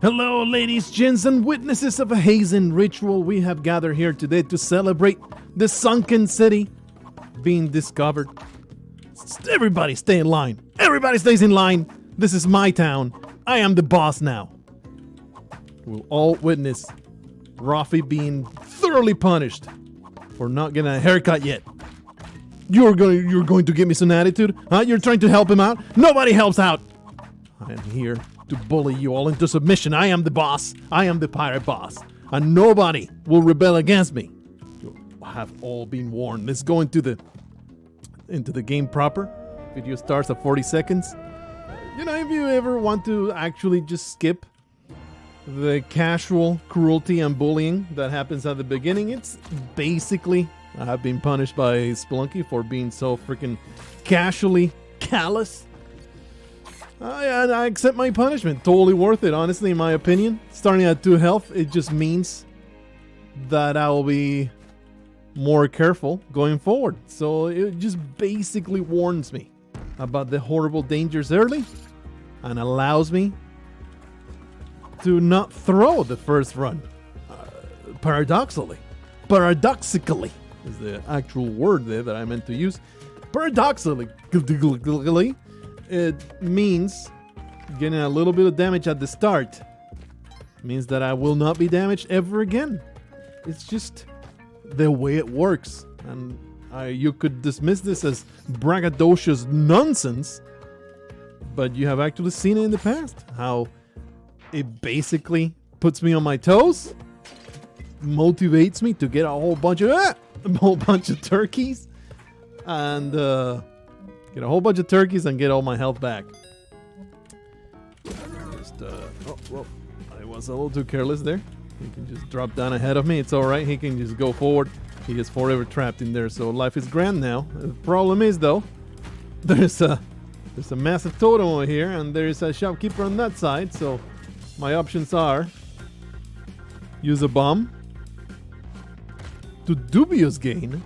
Hello, ladies, gents, and witnesses of a hazing ritual. We have gathered here today to celebrate the sunken city being discovered. Everybody stay in line. Everybody stays in line. This is my town. I am the boss now. We'll all witness Rafi being thoroughly punished for not getting a haircut yet. You're going to give me some attitude? Huh? You're trying to help him out? Nobody helps out. I am here to bully you all into submission. I am the boss. I am the pirate boss. And nobody will rebel against me. You have all been warned. Let's go into the game proper. Video starts at 40 seconds. You know, if you ever want to actually just skip the casual cruelty and bullying that happens at the beginning, it's basically I've been punished by Spelunky for being so freaking casually callous. I accept my punishment. Totally worth it, honestly, in my opinion. Starting at 2 health, it just means that I will be more careful going forward. So it just basically warns me about the horrible dangers early and allows me to not throw the first run. Paradoxically is the actual word there that I meant to use. Paradoxically, it means getting a little bit of damage at the start means that I will not be damaged ever again. It's just the way it works. And you could dismiss this as braggadocious nonsense, but you have actually seen it in the past. How it basically puts me on my toes, motivates me to get a whole bunch of turkeys, and get a whole bunch of turkeys and get all my health back. I was a little too careless there. He can just drop down ahead of me. It's alright. He can just go forward. He gets forever trapped in there. So life is grand now. The problem is, though, there's a massive totem over here, and there's a shopkeeper on that side. So my options are use a bomb to dubious gain.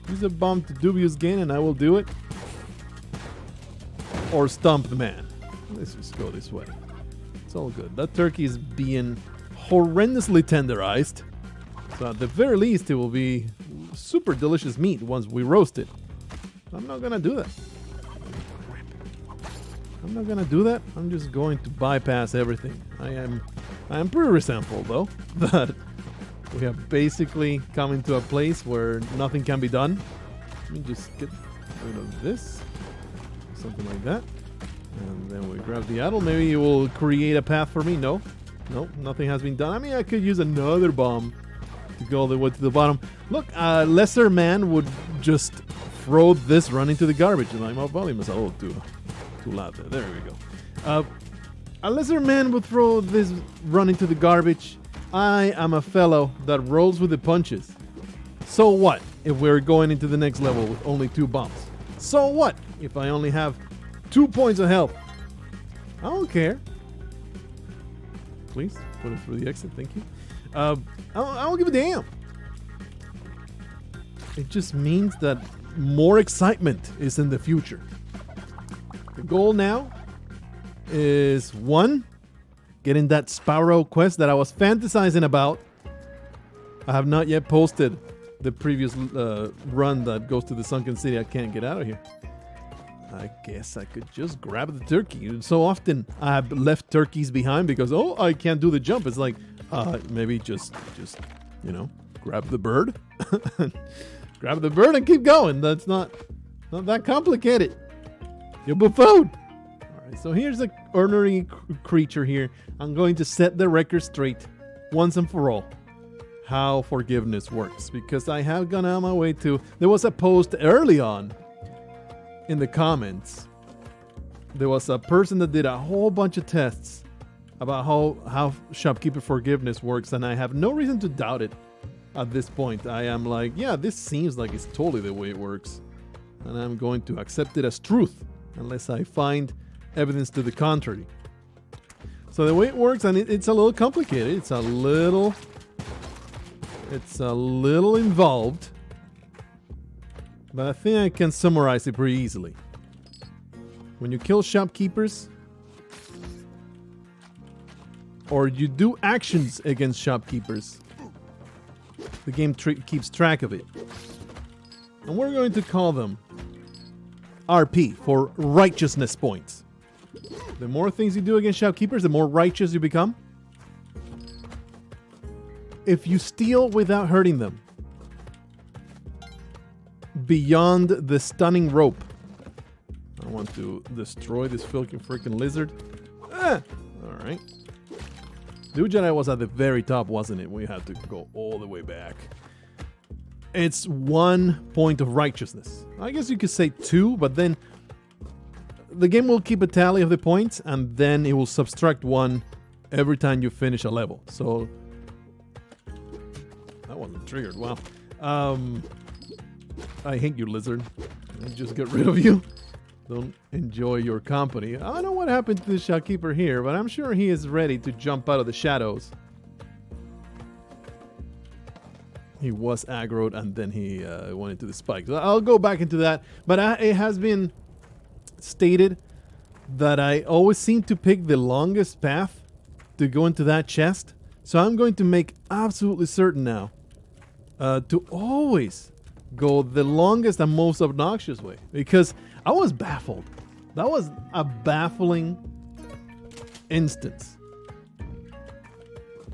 Use a bomb to dubious gain, and I will do it. Or stomp the man. Let's just go this way. It's all good. That turkey is being horrendously tenderized. So at the very least, it will be super delicious meat once we roast it. I'm not gonna do that. I'm just going to bypass everything. I am pretty resentful, though, that we have basically come into a place where nothing can be done. Let me just get rid of this. Something like that. And then we grab the idol. Maybe it will create a path for me. No, nothing has been done. I mean, I could use another bomb to go all the way to the bottom. Look, a lesser man would just throw this run into the garbage. And my volume is a little too loud there. There we go. A lesser man would throw this run into the garbage. I am a fellow that rolls with the punches. So what if we're going into the next level with only 2 bombs? So what if I only have 2 points of health? I don't care. Please put it through the exit. Thank you. I don't give a damn. It just means that more excitement is in the future. The goal now is 1, getting that Sparrow quest that I was fantasizing about. I have not yet posted the previous run that goes to the sunken city. I can't get out of here. I guess I could just grab the turkey. So often I have left turkeys behind because, I can't do the jump. It's like, maybe just grab the bird. Grab the bird and keep going. That's not that complicated. You buffoon. Alright, so here's an ordinary creature here. I'm going to set the record straight once and for all how forgiveness works, because I have gone out my way to. There was a post early on in the comments. There was a person that did a whole bunch of tests about how shopkeeper forgiveness works, and I have no reason to doubt it at this point. I am like, yeah, this seems like it's totally the way it works, and I'm going to accept it as truth unless I find evidence to the contrary. So the way it works, and it's a little complicated. It's a little involved, but I think I can summarize it pretty easily. When you kill shopkeepers, or you do actions against shopkeepers, the game keeps track of it. And we're going to call them RP, for righteousness points. The more things you do against shopkeepers, the more righteous you become. If you steal without hurting them, beyond the stunning rope. I want to destroy this freaking lizard. Alright. Dude Jedi was at the very top, wasn't it? We had to go all the way back. It's 1 point of righteousness. I guess you could say 2, but then the game will keep a tally of the points, and then it will subtract 1 every time you finish a level. So that wasn't triggered. Wow. I hate you, lizard. I'll just get rid of you. Don't enjoy your company. I don't know what happened to the shopkeeper here, but I'm sure he is ready to jump out of the shadows. He was aggroed and then he went into the spike. So I'll go back into that. But it has been stated that I always seem to pick the longest path to go into that chest. So I'm going to make absolutely certain now to always go the longest and most obnoxious way. Because I was baffled. That was a baffling instance.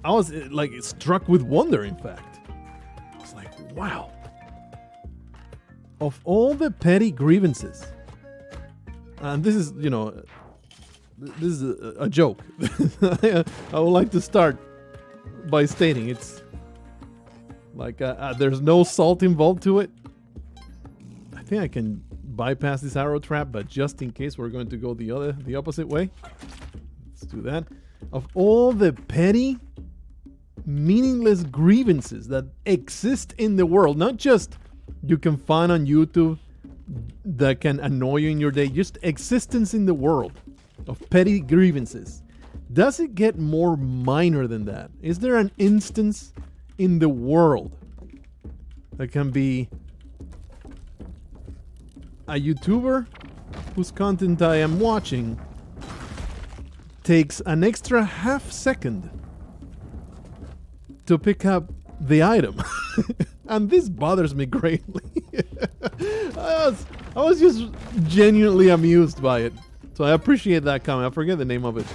I was like struck with wonder, in fact. Wow. Of all the petty grievances, and this is, this is a joke. I would like to start by stating it's like there's no salt involved to it. I think I can bypass this arrow trap, but just in case, we're going to go the opposite way. Let's do that. Of all the petty, meaningless grievances that exist in the world, not just you can find on YouTube that can annoy you in your day, just existence in the world of petty grievances. Does it get more minor than that? Is there an instance in the world that can be a YouTuber whose content I am watching takes an extra half second to pick up the item? And this bothers me greatly. I was just genuinely amused by it. So I appreciate that comment. I forget the name of it.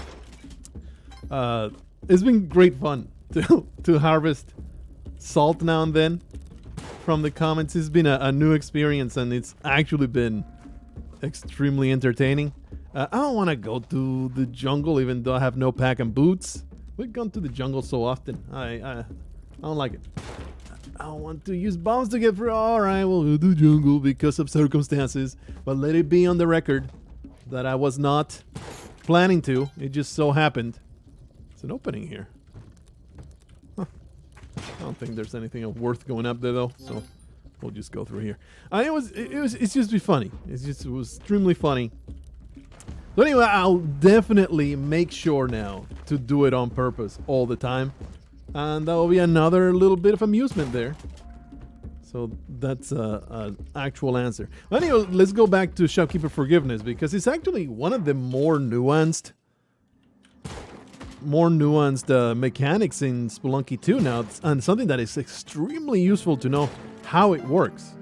It's been great fun to harvest salt now and then from the comments. It's been a new experience, and it's actually been extremely entertaining. I don't want to go to the jungle even though I have no pack and boots. We've gone to the jungle so often. I don't like it. I don't want to use bombs to get through. Alright, we'll go to the jungle because of circumstances. But let it be on the record that I was not planning to. It just so happened. It's an opening here. Huh. I don't think there's anything of worth going up there though. So we'll just go through here. It's just be funny. It was extremely funny. But anyway, I'll definitely make sure now to do it on purpose all the time. And that will be another little bit of amusement there. So that's an actual answer. But anyway, let's go back to Shopkeeper Forgiveness, because it's actually one of the more nuanced mechanics in Spelunky 2 now, and something that is extremely useful to know how it works.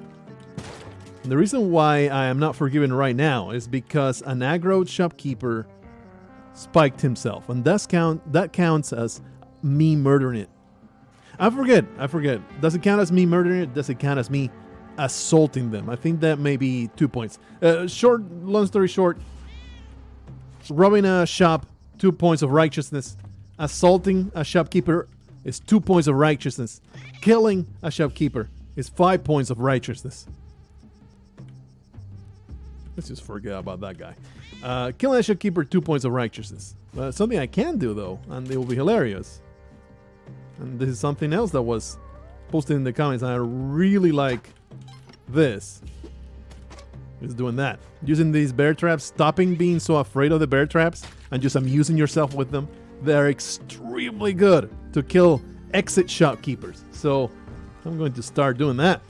And the reason why I am not forgiven right now is because an aggroed shopkeeper spiked himself, and that counts as me murdering it. I forget. Does it count as me murdering it? Does it count as me assaulting them? I think that may be 2 points. Long story short, robbing a shop, 2 points of righteousness. Assaulting a shopkeeper is 2 points of righteousness. Killing a shopkeeper is 5 points of righteousness. Let's just forget about that guy. Killing a shopkeeper, 2 points of righteousness. Something I can do though, and it will be hilarious. And this is something else that was posted in the comments, and I really like this. Is doing that. Using these bear traps, stopping being so afraid of the bear traps, and just amusing yourself with them. They're extremely good to kill exit shopkeepers. So I'm going to start doing that.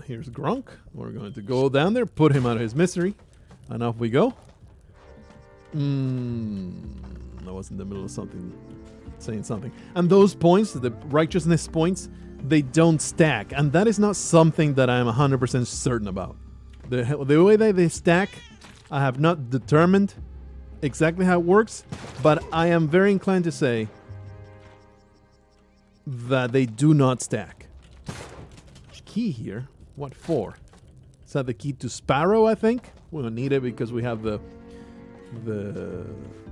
Here's Grunk. We're going to go down there, put him out of his misery, and off we go. I was in the middle of something, saying something. And those points, the righteousness points, they don't stack. And that is not something that I'm 100% certain about. The way that they stack, I have not determined exactly how it works, but I am very inclined to say that they do not stack. Key here? What for? Is that the key to Sparrow, I think? We don't need it because we have the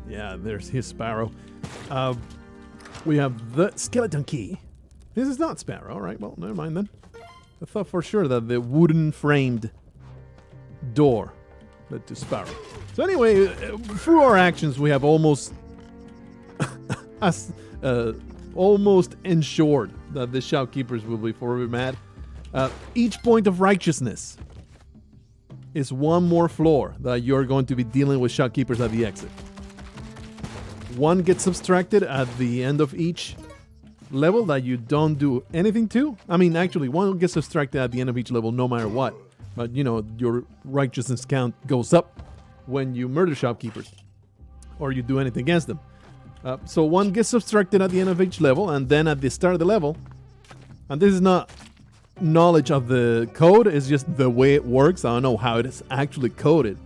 yeah, there's his Sparrow. We have the skeleton key. This is not Sparrow, right? Well, never mind then. I thought for sure that the wooden framed door led to Sparrow. So anyway, through our actions, we have almost almost ensured that the shopkeepers will be forever mad. Each point of righteousness is one more floor that you're going to be dealing with shopkeepers at the exit. One gets subtracted at the end of each level that you don't do anything to. I mean, actually, one gets subtracted at the end of each level no matter what. But, you know, your righteousness count goes up when you murder shopkeepers or you do anything against them. So one gets subtracted at the end of each level, and then at the start of the level, and this is not knowledge of the code, it's just the way it works. I don't know how it is actually coded,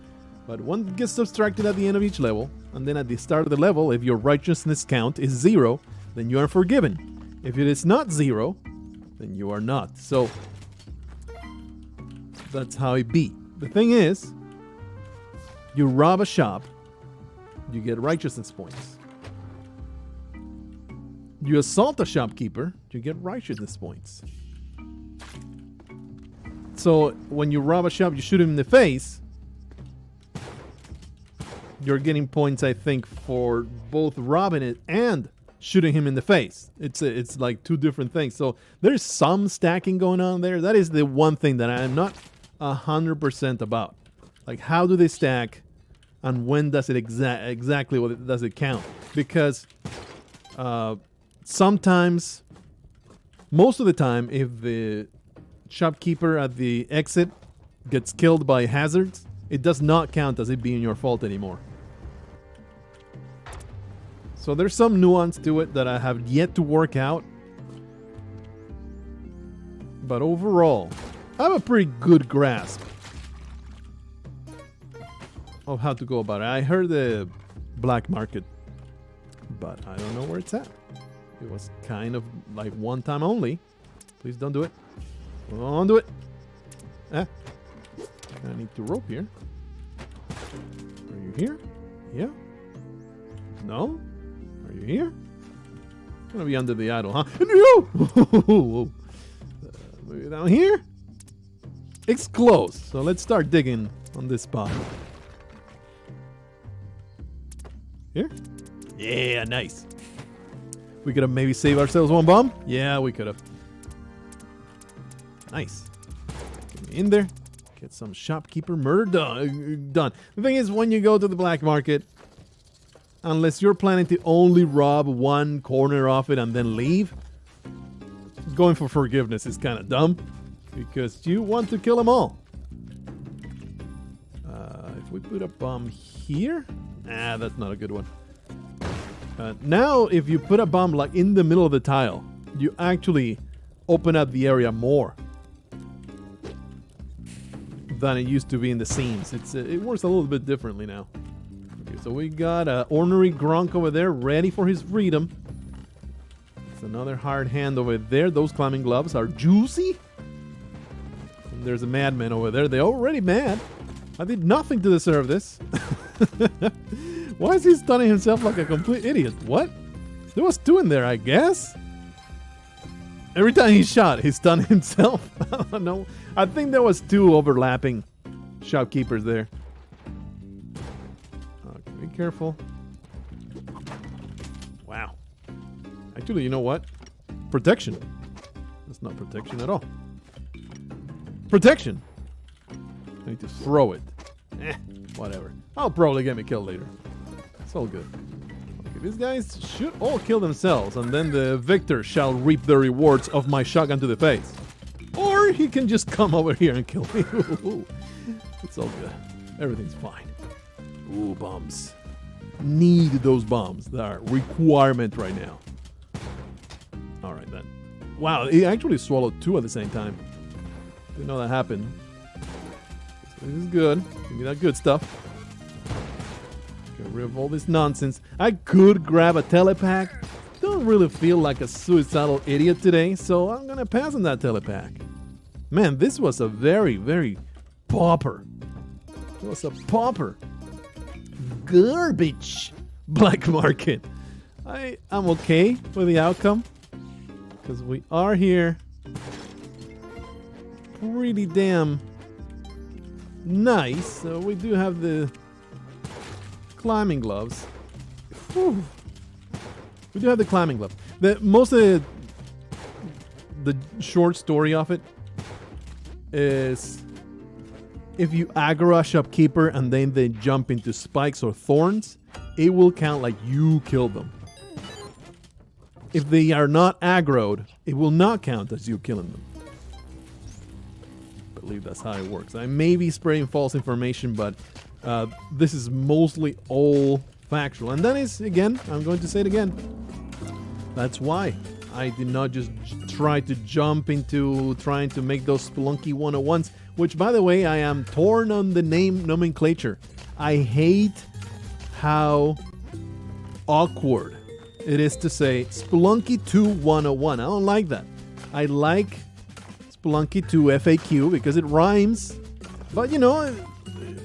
but one gets subtracted at the end of each level, and then at the start of the level, if your righteousness count is 0, then you are forgiven. If it is not 0, then you are not. So that's how it be. The thing is, you rob a shop, you get righteousness points. You assault a shopkeeper, you get righteousness points. So when you rob a shop, you shoot him in the face, you're getting points, I think, for both robbing it and shooting him in the face. It's like two different things. So there's some stacking going on there. That is the one thing that I'm not 100% about. Like, how do they stack, and when does it exactly what does it count? Because sometimes, most of the time, if the shopkeeper at the exit gets killed by hazards, it does not count as it being your fault anymore. So there's some nuance to it that I have yet to work out. But overall, I have a pretty good grasp of how to go about it. I heard the black market, but I don't know where it's at. It was kind of like one time only. Please don't do it. Don't do it. I need to rope here. Are you here? Yeah? No? Are you here? Gonna be under the idol, huh? No! Maybe down here? It's close, so let's start digging on this spot. Here? Yeah, nice. We could have maybe saved ourselves one bomb. Yeah, we could have. Nice. Get me in there. Get some shopkeeper murder done. The thing is, when you go to the black market, unless you're planning to only rob one corner of it and then leave, going for forgiveness is kind of dumb, because you want to kill them all. If we put a bomb here, that's not a good one. Now, if you put a bomb like in the middle of the tile, you actually open up the area more than it used to be in the seams. It works a little bit differently now. Okay, so we got an ornery Gronk over there, ready for his freedom. There's another hard hand over there. Those climbing gloves are juicy. And there's a madman over there. They're already mad. I did nothing to deserve this. Why is he stunning himself like a complete idiot? What? There was two in there, I guess. Every time he shot, he stunned himself. I don't know. I think there was two overlapping shopkeepers there. Okay, be careful. Wow. Actually, you know what? Protection. That's not protection at all. Protection. I need to throw it. Whatever. I'll probably get me killed later. It's all good. Okay, these guys should all kill themselves, and then the victor shall reap the rewards of my shotgun to the face. Or he can just come over here and kill me. It's all good. Everything's fine. Ooh, bombs. need those bombs. They are requirement right now. All right, then. Wow, it actually swallowed 2 at the same time. Didn't know that happened. So this is good. Give me that good stuff. Get rid of all this nonsense. I could grab a telepack. Don't really feel like a suicidal idiot today, so I'm gonna pass on that telepack. Man, this was a very, very pauper. It was a pauper. Garbage. Black market. I'm okay with the outcome. Because we are here. Pretty damn nice. So we do have the climbing gloves. Whew. We do have the climbing gloves. Most of the short story of it is if you aggro a shopkeeper and then they jump into spikes or thorns, it will count like you killed them. If they are not aggroed, it will not count as you killing them. I believe that's how it works. I may be spreading false information, but this is mostly all factual. And that is, again, I'm going to say it again. That's why I did not just try to jump into trying to make those Spelunky 101s, which, by the way, I am torn on the name nomenclature. I hate how awkward it is to say Spelunky 2 101. I don't like that. I like Spelunky 2 FAQ because it rhymes, but you know,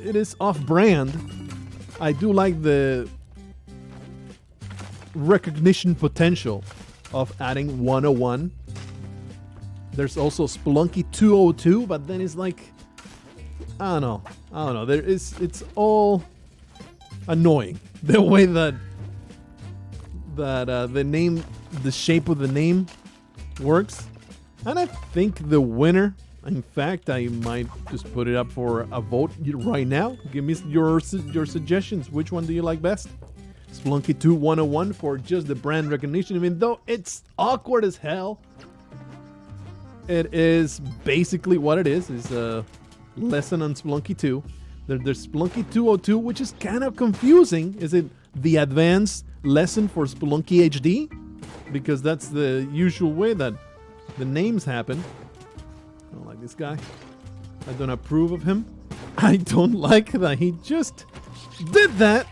it is off-brand. I do like the recognition potential of adding 101. There's also Spelunky 202, but then it's like, I don't know. It's all annoying the way that the name, the shape of the name works. And I think the winner, in fact, I might just put it up for a vote right now. Give me your suggestions. Which one do you like best? Spelunky 2 101 for just the brand recognition. Even though it's awkward as hell, it is basically what it is. It's a lesson on Spelunky 2. There's Spelunky 202, which is kind of confusing. Is it the advanced lesson for Spelunky HD? Because that's the usual way that the names happen. I don't like this guy. I don't approve of him. I don't like that he just did that.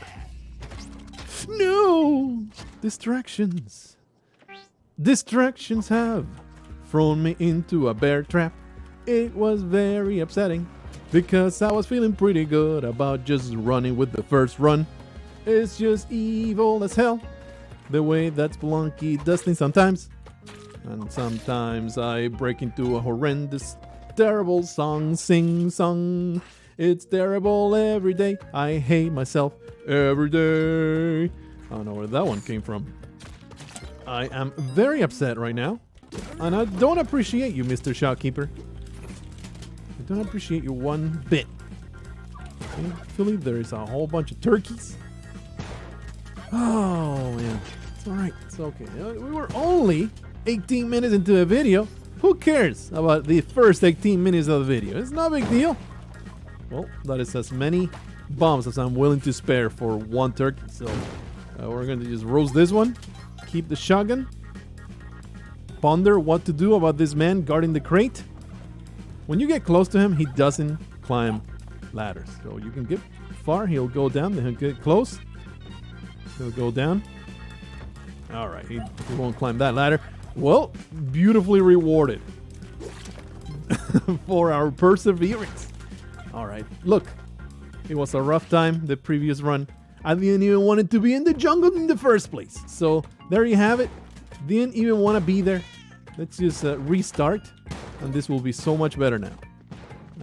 No! Distractions. Distractions have thrown me into a bear trap. It was very upsetting because I was feeling pretty good about just running with the first run. It's just evil as hell the way that Spelunky does things sometimes. And sometimes I break into a horrendous, terrible sing-song. It's terrible every day. I hate myself every day. I don't know where that one came from. I am very upset right now. And I don't appreciate you, Mr. Shopkeeper. I don't appreciate you one bit. Thankfully, there is a whole bunch of turkeys. Oh, man. It's alright. It's okay. We were only 18 minutes into a video. Who cares about the first 18 minutes of the video? It's not a big deal. Well, that is as many bombs as I'm willing to spare for one turkey. So we're going to just roast this one. Keep the shotgun. Ponder what to do about this man guarding the crate. When you get close to him, he doesn't climb ladders. So you can get far, he'll go down, then he'll get close. He'll go down. Alright, he won't climb that ladder. Well, beautifully rewarded for our perseverance. Alright, look. It was a rough time, the previous run. I didn't even want it to be in the jungle in the first place. So, there you have it. Didn't even want to be there. Let's just restart. And this will be so much better now.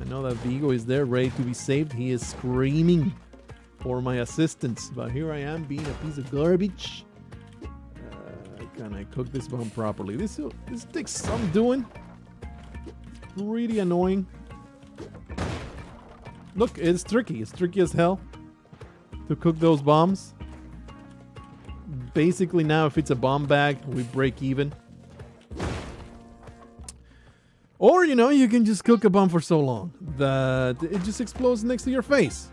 I know that Vigo is there, ready to be saved. He is screaming for my assistance. But here I am, being a piece of garbage. Can I cook this bomb properly? This takes some doing. Really annoying. Look, it's tricky. It's tricky as hell to cook those bombs. Basically now, if it's a bomb bag, we break even. Or, you know, you can just cook a bomb for so long that it just explodes next to your face.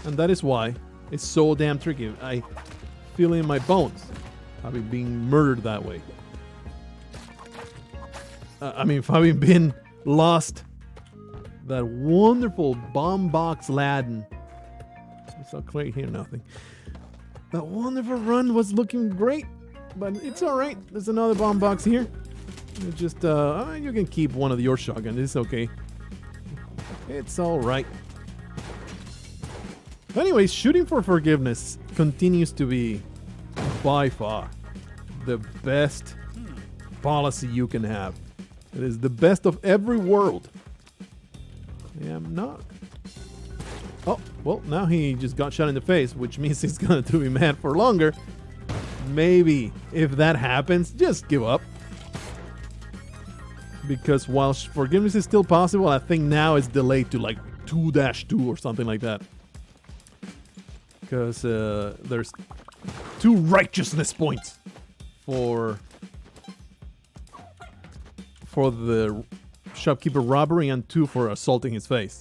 And that is why It's so damn tricky. I feel it in my bones. Having been murdered that way. Having been lost. That wonderful bomb box Laden. It's not quite here, nothing. That wonderful run was looking great, but it's all right. There's another bomb box here. You just, you can keep one of your shotguns. It's okay. It's all right. Anyways, shooting for forgiveness continues to be by far the best policy you can have. It is the best of every world. Yeah, I'm not. Oh, well, now he just got shot in the face, which means he's going to be mad for longer. Maybe if that happens, just give up. Because while forgiveness is still possible, I think now it's delayed to like 2-2 or something like that. Because there's 2 righteousness points for the shopkeeper robbery and 2 for assaulting his face.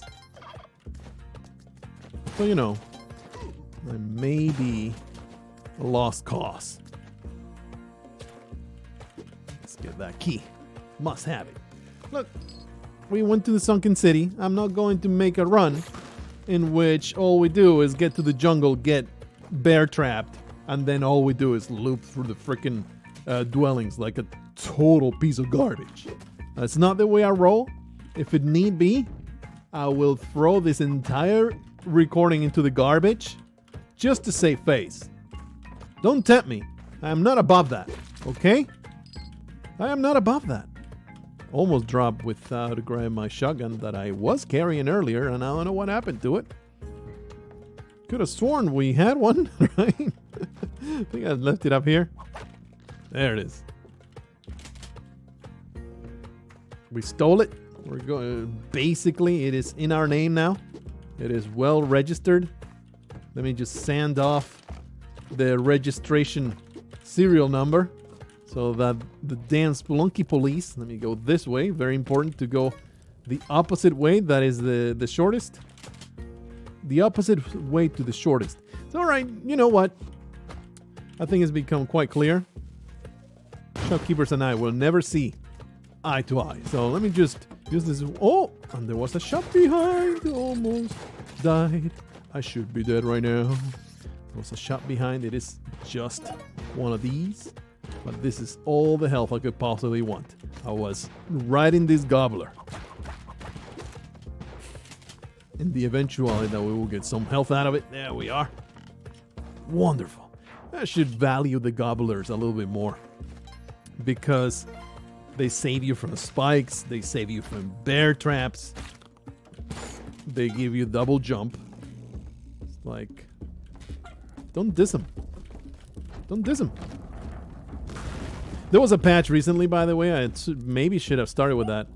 So, you know, there may be a lost cause. Let's get that key. Must have it. Look, we went to the sunken city. I'm not going to make a run in which all we do is get to the jungle, get bear trapped, and then all we do is loop through the freaking dwellings like a total piece of garbage. That's not the way I roll. If it need be, I will throw this entire recording into the garbage just to save face. Don't tempt me. I am not above that, okay? I am not above that. Almost dropped without grabbing my shotgun that I was carrying earlier, and I don't know what happened to it. Could have sworn we had one, right? I think I left it up here. There it is. We stole it. We're going. Basically, it is in our name now. It is well registered. Let me just sand off the registration serial number so that the damn Spelunky police. Let me go this way. Very important to go the opposite way. That is the shortest. The opposite way to the shortest. It's all right. You know what? I think it's become quite clear. Shopkeepers and I will never see eye to eye. So let me just use this. Oh, and there was a shop behind. Almost died. I should be dead right now. There was a shop behind. It is just one of these. But this is all the health I could possibly want. I was right in this gobbler. In the eventuality that we will get some health out of it. There we are. Wonderful. I should value the gobblers a little bit more. Because they save you from spikes. They save you from bear traps. They give you double jump. It's like, don't diss them. Don't diss them. There was a patch recently, by the way. I maybe should have started with that.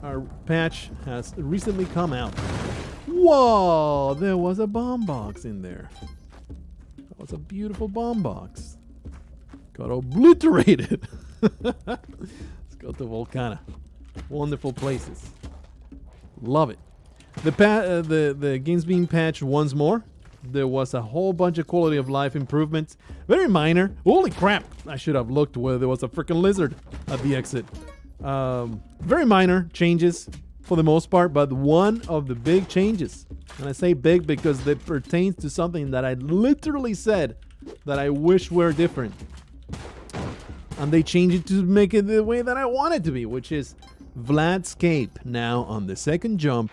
Our patch has recently come out. Whoa! There was a bomb box in there. That was a beautiful bomb box. Got obliterated. Let's go to Volcana. Wonderful places. Love it. The game's being patched once more. There was a whole bunch of quality of life improvements. Very minor. Holy crap! I should have looked where there was a freaking lizard at the exit. Very minor changes for the most part, but one of the big changes, and I say big because it pertains to something that I literally said that I wish were different. And they changed it to make it the way that I want it to be, which is Vladscape. Now on the second jump,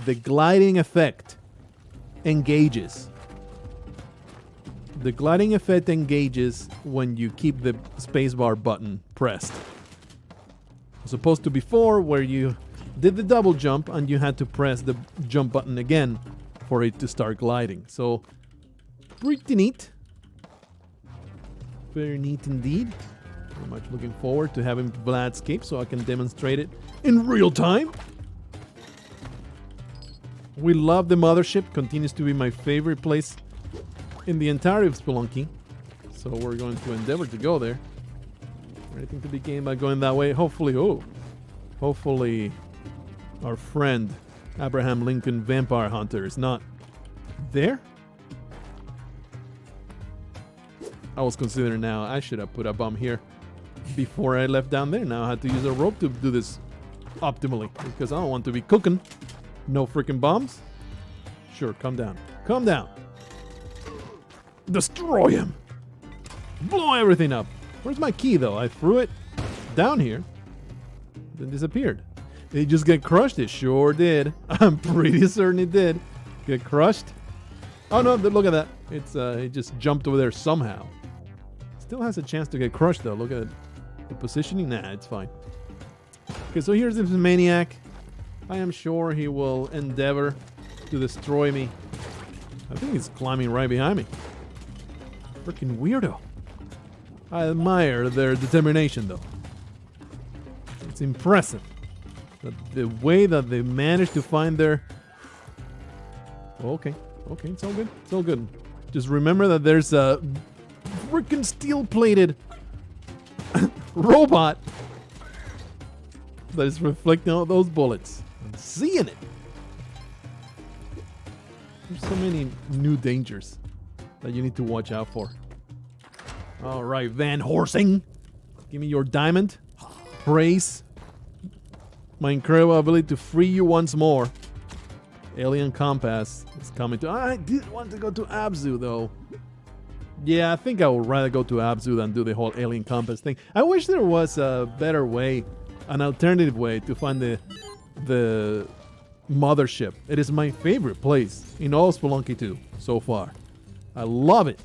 the gliding effect engages. The gliding effect engages when you keep the spacebar button pressed. As opposed to before, where you did the double jump and you had to press the jump button again for it to start gliding. So, pretty neat. Very neat indeed. Very much looking forward to having Vladscape so I can demonstrate it in real time. We love the mothership. Continues to be my favorite place in the entirety of Spelunky. So we're going to endeavor to go there. Anything to be gained by going that way? Hopefully our friend Abraham Lincoln Vampire Hunter is not there? I was considering now I should have put a bomb here before I left down there. Now I had to use a rope to do this optimally because I don't want to be cooking. No freaking bombs. Sure, come down. Come down. Destroy him. Blow everything up. Where's my key though? I threw it down here. Then disappeared. Did it just get crushed? It sure did. I'm pretty certain it did. Get crushed. Oh no, look at that. It just jumped over there somehow. Still has a chance to get crushed though. Look at the positioning. Nah, it's fine. Okay, so here's this maniac. I am sure he will endeavor to destroy me. I think he's climbing right behind me. Freaking weirdo. I admire their determination though. It's impressive. The way that they managed to find their... Okay, it's all good. It's all good. Just remember that there's a freaking steel-plated robot that is reflecting all those bullets. I'm seeing it. There's so many new dangers that you need to watch out for. All right, Van Horsing. Give me your diamond. Praise my incredible ability to free you once more. Alien Compass is coming to... I did want to go to Abzu, though. Yeah, I think I would rather go to Abzu than do the whole Alien Compass thing. I wish there was a better way, an alternative way to find the mothership. It is my favorite place in all Spelunky 2 so far. I love it.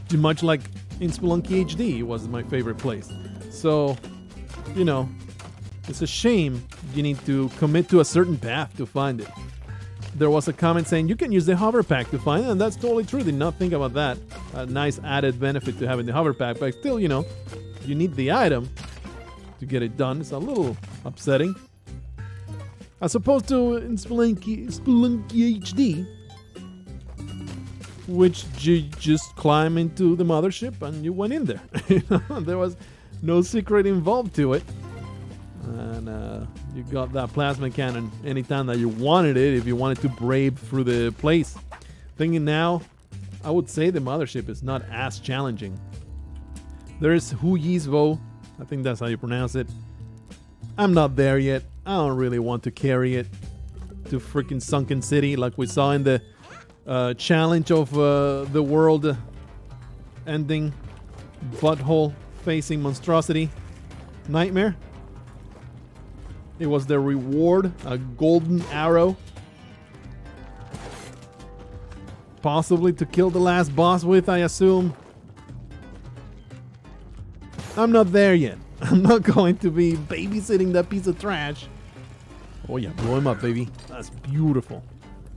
Too much like in Spelunky HD, it was my favorite place. So, you know, it's a shame you need to commit to a certain path to find it. There was a comment saying you can use the hover pack to find it, and that's totally true. Did not think about that. A nice added benefit to having the hover pack, but still, you know, you need the item to get it done. It's a little upsetting. As opposed to in Spelunky HD, which you just climb into the mothership and you went in there. There was no secret involved to it. And you got that plasma cannon anytime that you wanted it, if you wanted to brave through the place. Thinking now, I would say the mothership is not as challenging. There's Huyizvo, I think that's how you pronounce it. I'm not there yet. I don't really want to carry it to freaking Sunken City like we saw in the challenge of the world ending butthole facing monstrosity nightmare. It was the reward, a golden arrow. Possibly to kill the last boss with, I assume. I'm not there yet. I'm not going to be babysitting that piece of trash. Oh yeah, blow him up, baby. That's beautiful.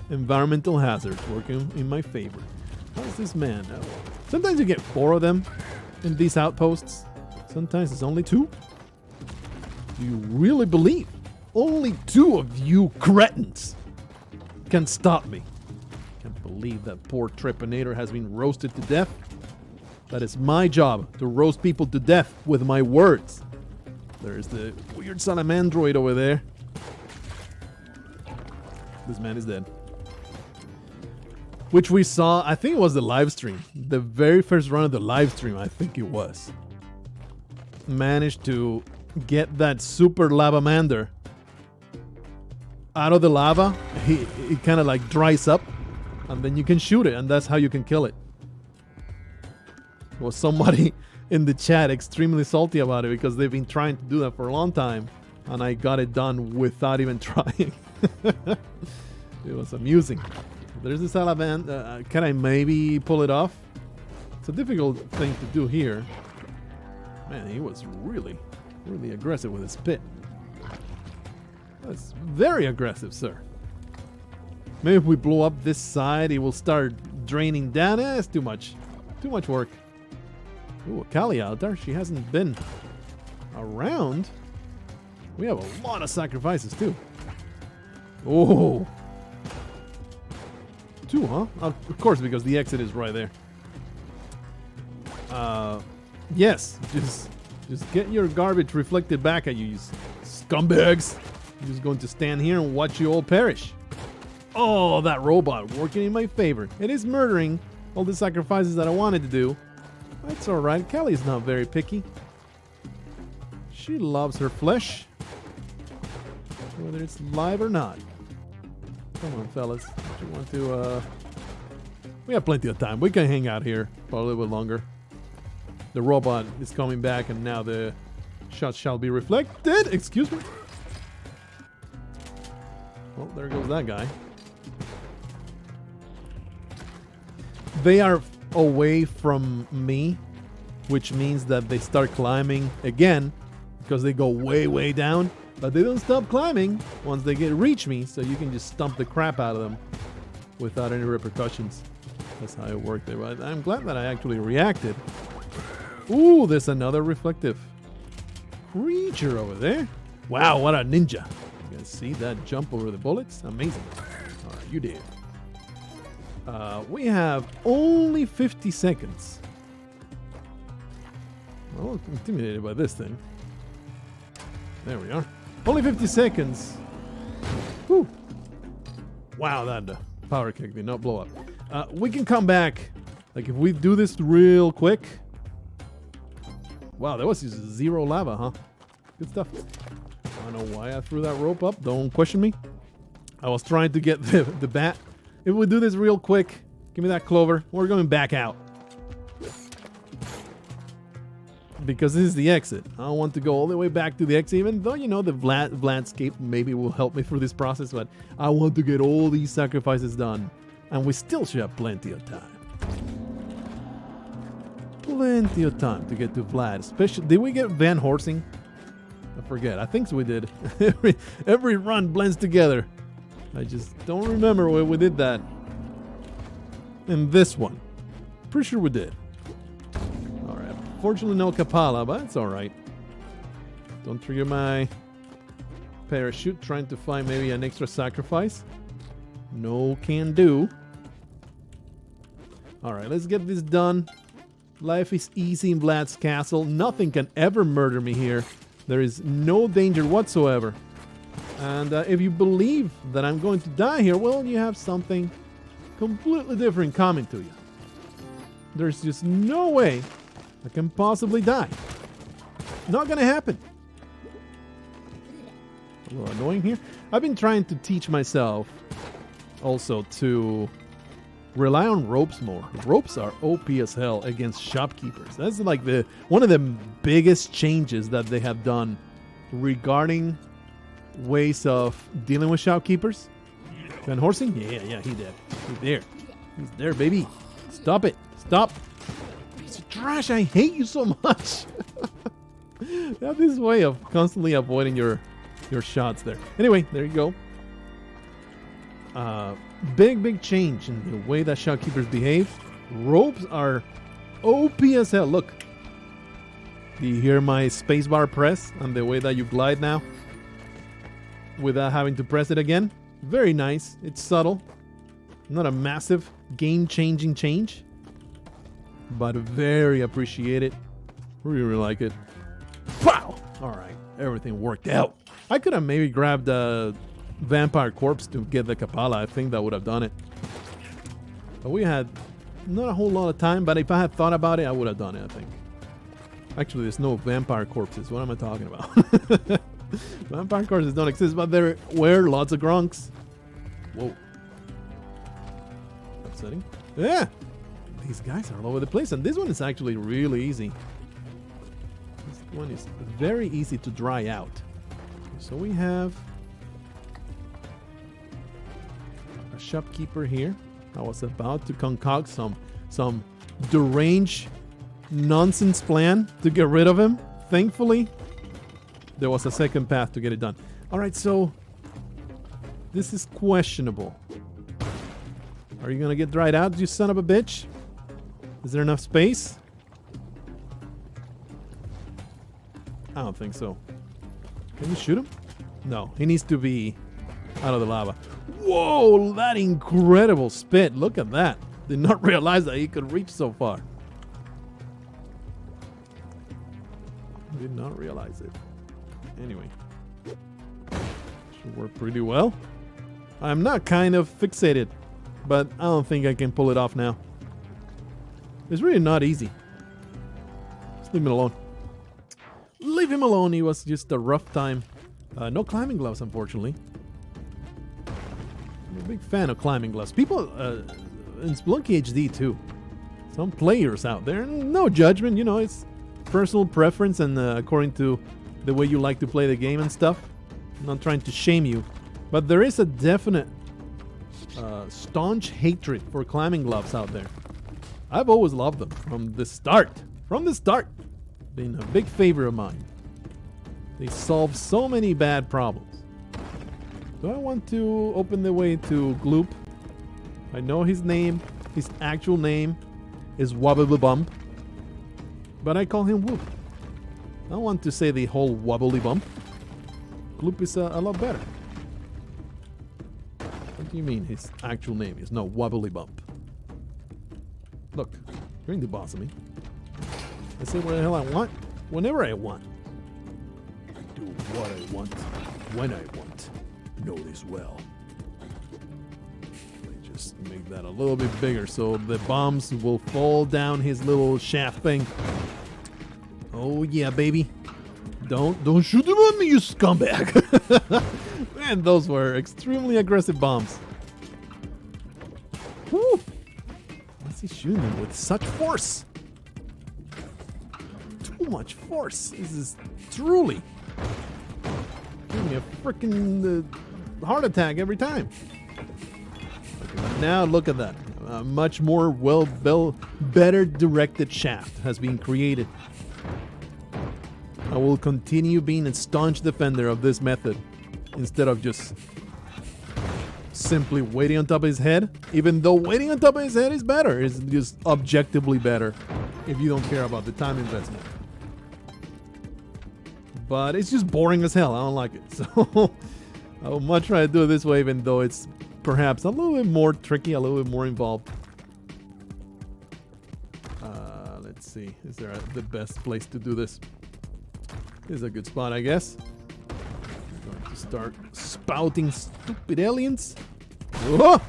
Environmental hazards working in my favor. How's this man? Sometimes you get 4 of them in these outposts. Sometimes it's only 2. Do you really believe only 2 of you cretins can stop me? Can't believe that poor Trepanator has been roasted to death. That is my job, to roast people to death with my words. There's the weird salamandroid over there. This man is dead. Which we saw, I think it was the live stream. The very first run of the live stream, I think it was. Managed to get that super lavamander out of the lava. It kind of like dries up, and then you can shoot it, and that's how you can kill it. There was somebody in the chat extremely salty about it because they've been trying to do that for a long time, and I got it done without even trying. It was amusing. There's this salamander. Can I maybe pull it off? It's a difficult thing to do here. Man, he was really aggressive with his spit. That's very aggressive, sir. Maybe if we blow up this side, it will start draining down. It's too much. Too much work. Ooh, Kali out there. She hasn't been around. We have a lot of sacrifices, too. Oh. 2, huh? Of course, because the exit is right there. Yes. Just get your garbage reflected back at you, you scumbags. I'm just going to stand here and watch you all perish. Oh, that robot working in my favor. It is murdering all the sacrifices that I wanted to do. That's alright. Kelly's not very picky. She loves her flesh, whether it's live or not. Come on, fellas. Do you want to, we have plenty of time. We can hang out here for a little bit longer. The robot is coming back, and now the shots shall be reflected. Excuse me. Well, there goes that guy. They are away from me, which means that they start climbing again because they go way, way down. But they don't stop climbing once they reach me, so you can just stomp the crap out of them without any repercussions. That's how it worked there. But I'm glad that I actually reacted. Ooh, there's another reflective creature over there. Wow, what a ninja. You guys see that jump over the bullets? Amazing. All right, you did. We have only 50 seconds. Well, I'm intimidated by this thing. There we are. Only 50 seconds. Whew. Wow, that power kick did not blow up. We can come back. Like, if we do this real quick. Wow, that was just 0 lava, huh? Good stuff. I don't know why I threw that rope up. Don't question me. I was trying to get the bat. If we do this real quick, give me that clover. We're going back out. Because this is the exit. I don't want to go all the way back to the exit, even though, you know, the landscape maybe will help me through this process, but I want to get all these sacrifices done. And we still should have plenty of time. Plenty of time to get to Vlad. Especially, did we get Van Horsing? I forget. I think so we did. every run blends together. I just don't remember where we did that. In this one. Pretty sure we did. Alright. Fortunately no Kapala, but it's alright. Don't trigger my parachute trying to find maybe an extra sacrifice. No can do. Alright, let's get this done. Life is easy in Vlad's castle. Nothing can ever murder me here. There is no danger whatsoever. And if you believe that I'm going to die here, well, you have something completely different coming to you. There's just no way I can possibly die. Not gonna happen. A little annoying here. I've been trying to teach myself also to rely on ropes more. Ropes are OP as hell against shopkeepers. That's like one of the biggest changes that they have done regarding ways of dealing with shopkeepers. Van Horsing? Yeah, he did. He's there, baby. Stop it. Stop. Piece of trash. I hate you so much. You have this way of constantly avoiding your shots there. Anyway, there you go. Big change in the way that shopkeepers behave. Ropes are OP as hell. Look. Do you hear my spacebar press and the way that you glide now? Without having to press it again. Very nice. It's subtle. Not a massive game-changing change. But very appreciated. Really like it. Wow! Alright. Everything worked out. I could have maybe grabbed a vampire corpse to get the Kapala. I think that would have done it. But we had not a whole lot of time. But if I had thought about it, I would have done it, I think. Actually, there's no vampire corpses. What am I talking about? Vampire corpses don't exist, but there were lots of grunks. Whoa. Upsetting. Yeah! These guys are all over the place, and this one is actually really easy. This one is very easy to dry out. So we have a shopkeeper here. I was about to concoct some deranged nonsense plan to get rid of him. Thankfully, there was a second path to get it done. Alright, so this is questionable. Are you gonna get dried out, you son of a bitch? Is there enough space? I don't think so. Can you shoot him? No, he needs to be out of the lava. Whoa, that incredible spit. Look at that. Did not realize that he could reach so far. Did not realize it. Anyway. Should work pretty well. I'm not kind of fixated, but I don't think I can pull it off now. It's really not easy. Just leave him alone. Leave him alone. He was just a rough time. No climbing gloves, unfortunately. I'm a big fan of climbing gloves. People in Spelunky HD too. Some players out there, no judgment, you know, it's personal preference and according to the way you like to play the game and stuff. I'm not trying to shame you, but there is a definite staunch hatred for climbing gloves out there. I've always loved them from the start. From the start. Been a big favorite of mine. They solve so many bad problems. Do I want to open the way to Gloop? I know his name, his actual name is Wobbly Bump, but I call him Whoop. I don't want to say the whole Wobbly Bump. Gloop is a lot better. What do you mean his actual name is no Wobbly Bump? Look, you're in the boss of me. I say what the hell I want, whenever I want. I do what I want, when I want. Know this well. Just make that a little bit bigger so the bombs will fall down his little shaft thing. Oh yeah, baby. Don't shoot them at me, you scumbag. Man, those were extremely aggressive bombs. Woo! Why's he shooting them with such force? Too much force. This is truly giving me a freaking heart attack every time. Now look at that. A much more better directed shaft has been created. I will continue being a staunch defender of this method instead of just simply waiting on top of his head. Even though waiting on top of his head is better. It's just objectively better if you don't care about the time investment. But it's just boring as hell. I don't like it. So I would much rather do it this way, even though it's perhaps a little bit more tricky, a little bit more involved. Let's see. Is there the best place to do this? This is a good spot, I guess. I'm going to start spouting stupid aliens. Oh!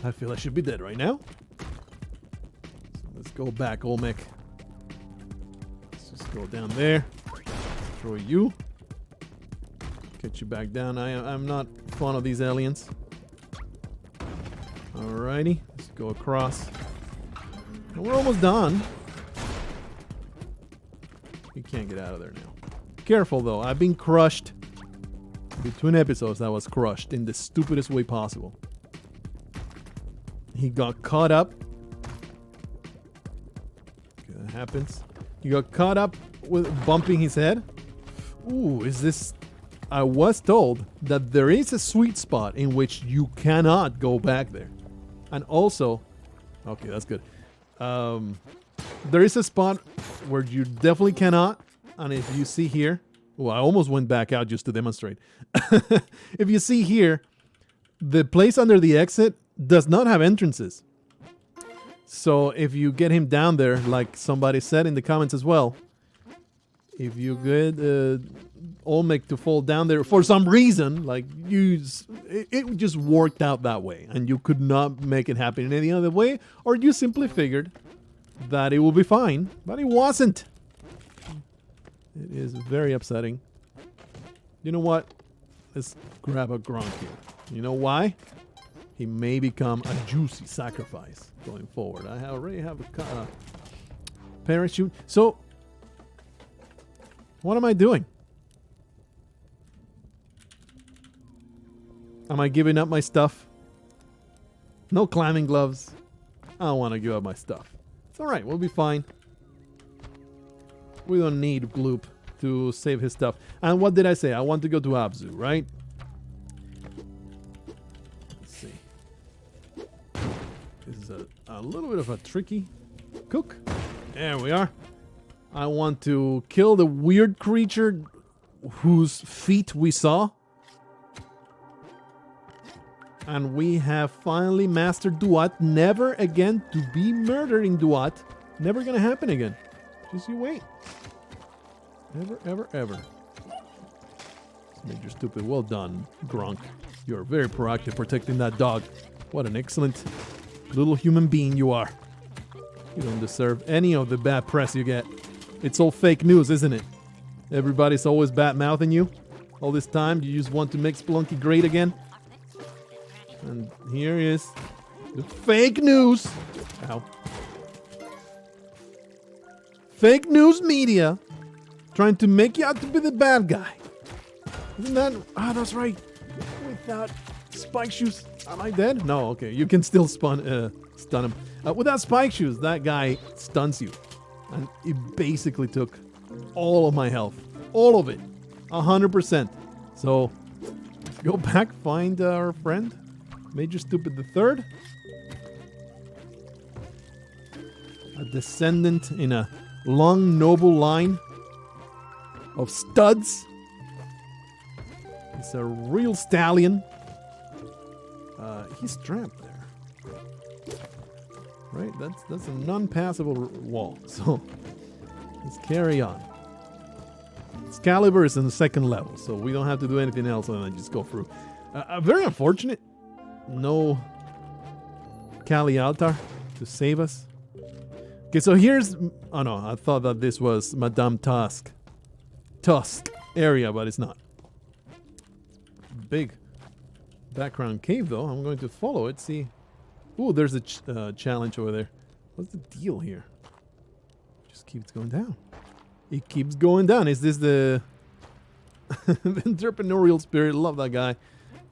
I feel I should be dead right now. So let's go back, Olmec. Let's just go down there. Throw you. Get you back down. I'm not fond of these aliens. Alrighty, let's go across. And we're almost done. You can't get out of there now. Careful though, I've been crushed. Between episodes, I was crushed in the stupidest way possible. He got caught up. Okay, that happens. He got caught up with bumping his head. Ooh, is this... I was told that there is a sweet spot in which you cannot go back there. And also, okay, that's good. There is a spot where you definitely cannot. And if you see here, well, I almost went back out just to demonstrate. If you see here, the place under the exit does not have entrances. So if you get him down there, like somebody said in the comments as well, if you get Olmec to fall down there for some reason, like it just worked out that way, and you could not make it happen in any other way, or you simply figured that it will be fine, but it wasn't. It is very upsetting. You know what? Let's grab a Gronk here. You know why? He may become a juicy sacrifice going forward. I already have a parachute. So, what am I doing? Am I giving up my stuff? No climbing gloves. I don't want to give up my stuff. It's alright, we'll be fine. We don't need Gloop to save his stuff. And what did I say? I want to go to Abzu, right? Let's see. This is a little bit of a tricky cook. There we are. I want to kill the weird creature whose feet we saw. And we have finally mastered Duat. Never again to be murdering Duat. Never gonna happen again. Just you wait. Ever, ever, ever. Major stupid. Well done, Grunk. You're very proactive protecting that dog. What an excellent little human being you are. You don't deserve any of the bad press you get. It's all fake news, isn't it? Everybody's always bad-mouthing you. All this time, you just want to make Spelunky great again. And here is the fake news. Ow. Fake news media trying to make you out to be the bad guy. Isn't that? Ah, that's right. Without spike shoes, am I dead? No, okay. You can still stun him. Without spike shoes, that guy stuns you. And it basically took all of my health. All of it. 100%. So, let's go back, find our friend. Major Stupid the Third. A descendant in a long, noble line of studs. He's a real stallion. He's trapped there. Right? That's a non-passable wall. So let's carry on. Excalibur is in the second level, so we don't have to do anything else other than just go through. Very unfortunate. No Kali Altar to save us. Okay, so here's... Oh no, I thought that this was Madame Tusk area, but it's not. Big background cave, though. I'm going to follow it, see. Ooh, there's a challenge over there. What's the deal here? Just keeps going down. It keeps going down. Is this the entrepreneurial spirit? Love that guy.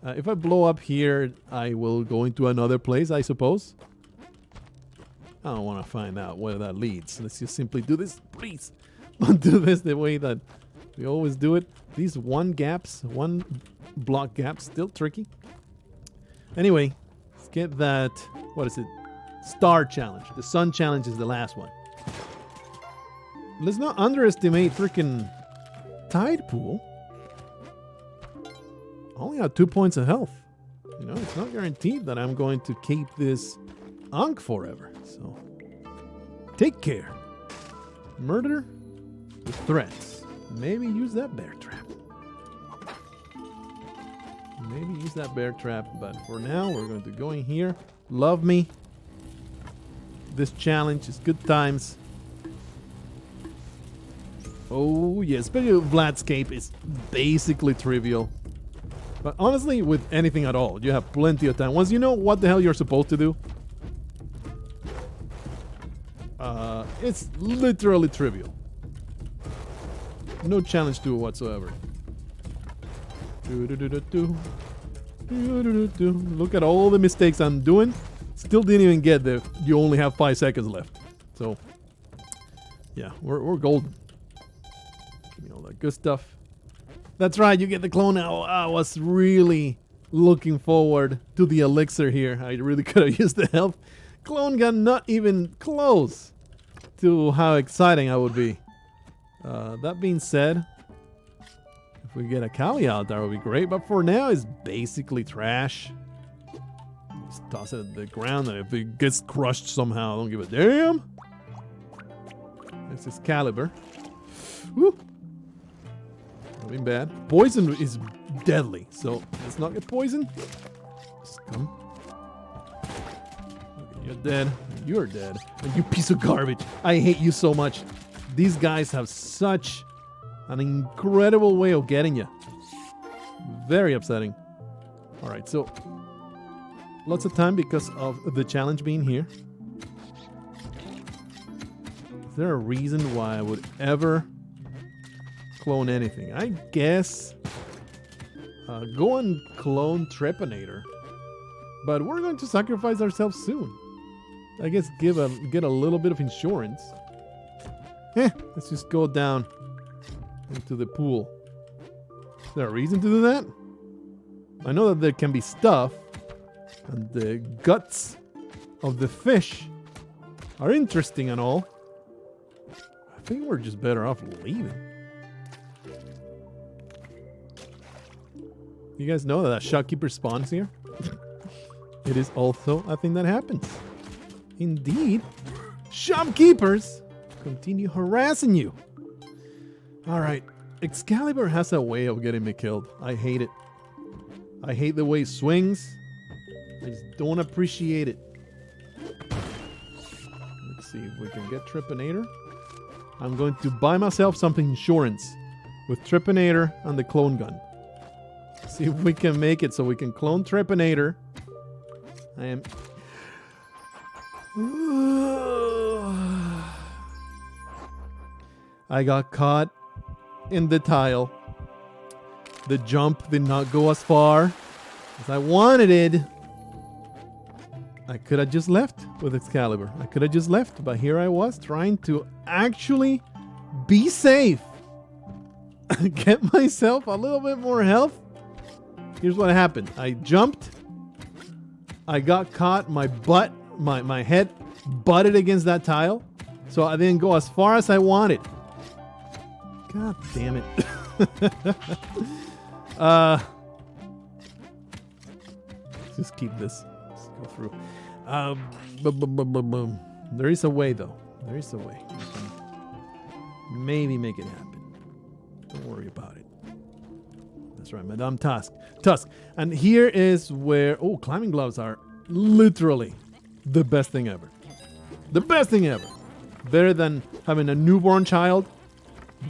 If I blow up here, I will go into another place, I suppose. I don't want to find out where that leads. Let's just simply do this, please. Don't do this the way that we always do it. These one block gaps, still tricky. Anyway, let's get that, what is it? Star challenge. The sun challenge is the last one. Let's not underestimate freaking Tide Pool. Only have 2 points of health. You know, it's not guaranteed that I'm going to keep this Ankh forever. So, take care. Murder with threats. Maybe use that bear trap. Maybe use that bear trap, but for now, we're going to go in here. Love me. This challenge is good times. Oh, yeah, especially Vladscape is basically trivial. But honestly, with anything at all, you have plenty of time. Once you know what the hell you're supposed to do, it's literally trivial. No challenge to it whatsoever. Look at all the mistakes I'm doing. Still didn't even get there. You only have 5 seconds left. So, yeah, we're golden. You know, that good stuff. That's right, you get the clone now. I was really looking forward to the elixir here. I really could have used the health. Clone gun not even close to how exciting I would be. That being said, if we get a Kali out, that would be great. But for now, it's basically trash. Just toss it at the ground, and if it gets crushed somehow, I don't give a damn. This is Excalibur. Woo! Nothing bad. Poison is deadly, so let's not get poisoned. Just come. Okay, you're dead. You're dead. And you piece of garbage. I hate you so much. These guys have such an incredible way of getting you. Very upsetting. Alright, so lots of time because of the challenge being here. Is there a reason why I would ever clone anything? I guess go and clone Trepanator. But we're going to sacrifice ourselves soon. I guess get a little bit of insurance. Let's just go down into the pool. Is there a reason to do that? I know that there can be stuff, and the guts of the fish are interesting and all. I think we're just better off leaving. You guys know that shopkeeper spawns here? It is also a thing that happens. Indeed, shopkeepers continue harassing you. All right, Excalibur has a way of getting me killed. I hate it. I hate the way it swings. I just don't appreciate it. Let's see if we can get Tripinator. I'm going to buy myself something insurance with Tripinator and the clone gun. See if we can make it so we can clone Tripinator. I am... I got caught in the tile. The jump did not go as far as I wanted it. I could have just left with Excalibur. I could have just left, but here I was trying to actually be safe. Get myself a little bit more health. Here's what happened. I jumped. I got caught. My butt, my head butted against that tile. So I didn't go as far as I wanted. God damn it. Just keep this. Let's go through. There is a way, though. There is a way. We can maybe make it happen. Don't worry about it. That's right, Madame Tusk. And here is where... Oh, climbing gloves are literally the best thing ever. The best thing ever. Better than having a newborn child.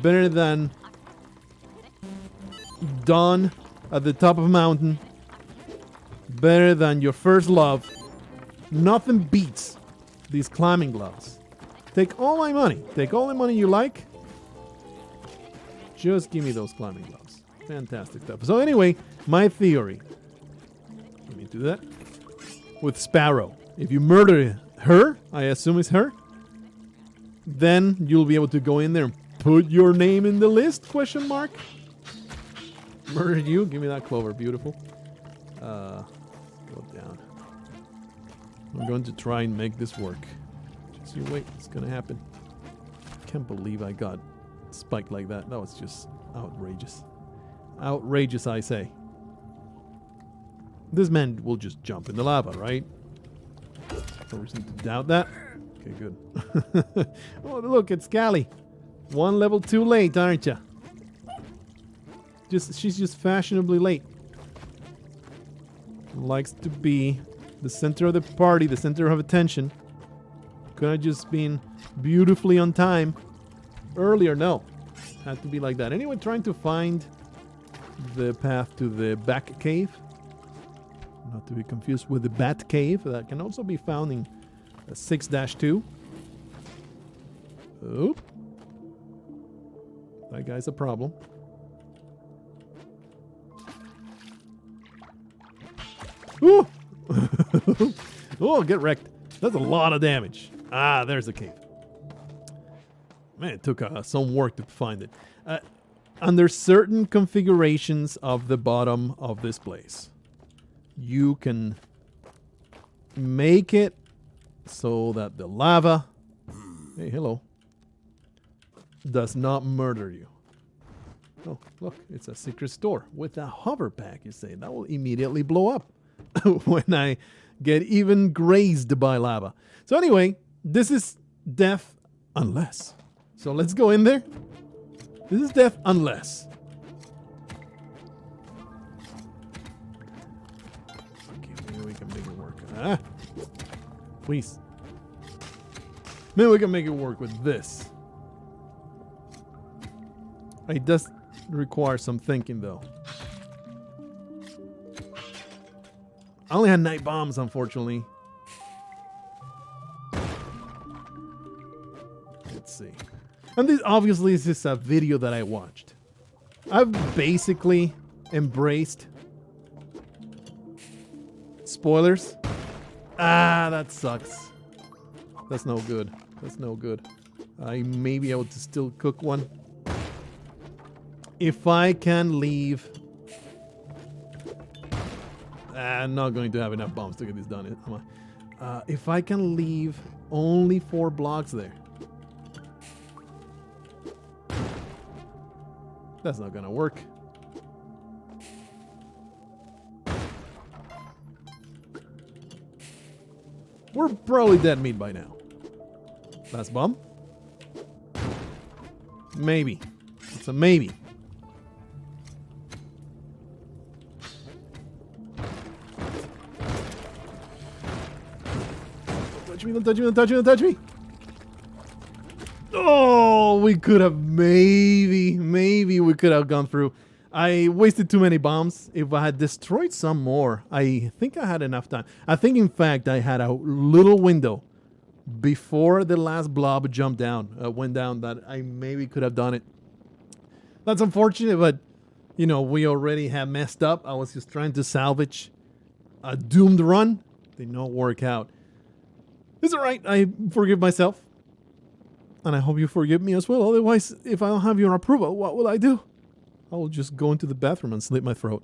Better than dawn at the top of a mountain. Better than your first love. Nothing beats these climbing gloves. Take all my money. Take all the money you like. Just give me those climbing gloves. Fantastic stuff. So anyway, my theory. Let me do that. With Sparrow. If you murder her, I assume it's her, then you'll be able to go in there and put your name in the list, question mark. Murder you. Give me that clover. Beautiful. Go down. I'm going to try and make this work. Just you wait. It's going to happen. Can't believe I got spiked like that. That was just outrageous. Outrageous, I say. This man will just jump in the lava, right? No reason to doubt that. Okay, good. Oh, look, it's Callie. One level too late, aren't you? She's just fashionably late. Likes to be the center of the party, the center of attention. Could have just been beautifully on time earlier. No, had to be like that. Anyway, trying to find the path to the back cave. Not to be confused with the Bat Cave. That can also be found in 6-2. Oop. That guy's a problem. Ooh! Oh, get wrecked. That's a lot of damage. Ah, there's the cave. Man, it took some work to find it. Under certain configurations of the bottom of this place, you can make it so that the lava, hey, hello, does not murder you. Oh, look, it's a secret store with a hover pack, you say. That will immediately blow up when I get even grazed by lava. So anyway, this is death unless. So let's go in there. This is death unless. Okay, maybe we can make it work. Ah, please. Maybe we can make it work with this. It does require some thinking, though. I only had night bombs, unfortunately. Let's see. And this obviously is just a video that I watched. I've basically embraced spoilers. Ah, that sucks. That's no good. That's no good. I may be able to still cook one. If I can leave... I'm not going to have enough bombs to get this done, am I? If I can leave only 4 blocks there. That's not gonna work. We're probably dead meat by now. Last bomb? Maybe. It's a maybe. me, don't touch me, don't touch me, don't touch me. Oh, we could have maybe we could have gone through. I wasted too many bombs. If I had destroyed some more, I think I had enough time. I think, in fact, I had a little window before the last blob went down, that I maybe could have done it. That's unfortunate, but, you know, we already have messed up. I was just trying to salvage a doomed run. Did not work out. It's all right. I forgive myself. And I hope you forgive me as well. Otherwise, if I don't have your approval, what will I do? I will just go into the bathroom and slit my throat.